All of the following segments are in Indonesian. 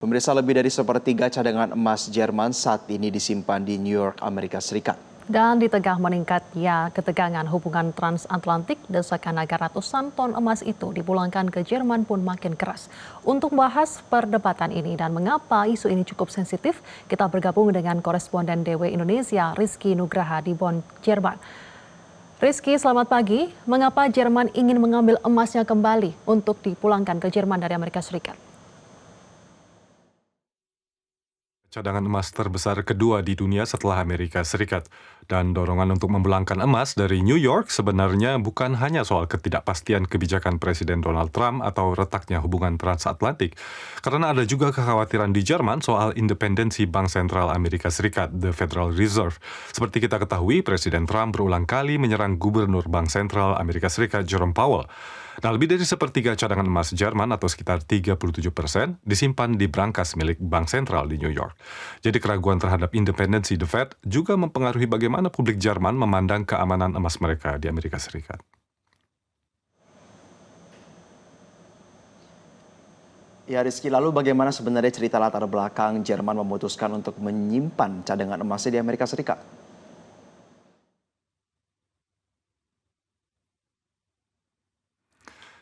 Pemirsa, lebih dari sepertiga cadangan emas Jerman saat ini disimpan di New York, Amerika Serikat. Dan di tengah meningkatnya ketegangan hubungan transatlantik, desakan agar ratusan ton emas itu dipulangkan ke Jerman pun makin keras. Untuk membahas perdebatan ini dan mengapa isu ini cukup sensitif, kita bergabung dengan koresponden DW Indonesia, Rizky Nugraha di Bonn, Jerman. Rizky, selamat pagi. Mengapa Jerman ingin mengambil emasnya kembali untuk dipulangkan ke Jerman dari Amerika Serikat? Cadangan emas terbesar kedua di dunia setelah Amerika Serikat. Dan dorongan untuk memulangkan emas dari New York sebenarnya bukan hanya soal ketidakpastian kebijakan Presiden Donald Trump atau retaknya hubungan transatlantik. Karena ada juga kekhawatiran di Jerman soal independensi Bank Sentral Amerika Serikat, The Federal Reserve. Seperti kita ketahui, Presiden Trump berulang kali menyerang Gubernur Bank Sentral Amerika Serikat, Jerome Powell. Nah, lebih dari sepertiga cadangan emas Jerman atau sekitar 37% disimpan di brankas milik Bank Sentral di New York. Jadi keraguan terhadap independensi The Fed juga mempengaruhi bagaimana publik Jerman memandang keamanan emas mereka di Amerika Serikat. Ya Rizky, lalu bagaimana sebenarnya cerita latar belakang Jerman memutuskan untuk menyimpan cadangan emasnya di Amerika Serikat?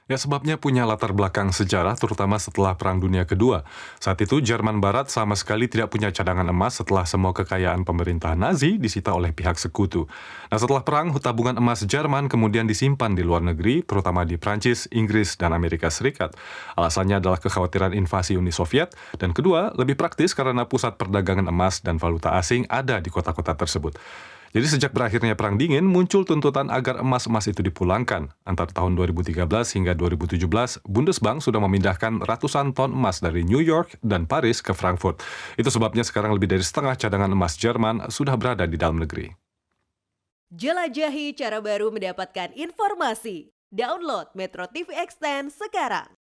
Ya, sebabnya punya latar belakang sejarah terutama setelah Perang Dunia Kedua. Saat itu Jerman Barat sama sekali tidak punya cadangan emas setelah semua kekayaan pemerintah Nazi disita oleh pihak sekutu. Nah, setelah perang, tabungan emas Jerman kemudian disimpan di luar negeri, terutama di Prancis, Inggris, dan Amerika Serikat. Alasannya adalah kekhawatiran invasi Uni Soviet, dan kedua, lebih praktis karena pusat perdagangan emas dan valuta asing ada di kota-kota tersebut. Jadi sejak berakhirnya Perang Dingin, muncul tuntutan agar emas-emas itu dipulangkan. Antara tahun 2013 hingga 2017, Bundesbank sudah memindahkan ratusan ton emas dari New York dan Paris ke Frankfurt. Itu sebabnya sekarang lebih dari setengah cadangan emas Jerman sudah berada di dalam negeri. Jelajahi cara baru mendapatkan informasi. Download Metro TV Extend sekarang.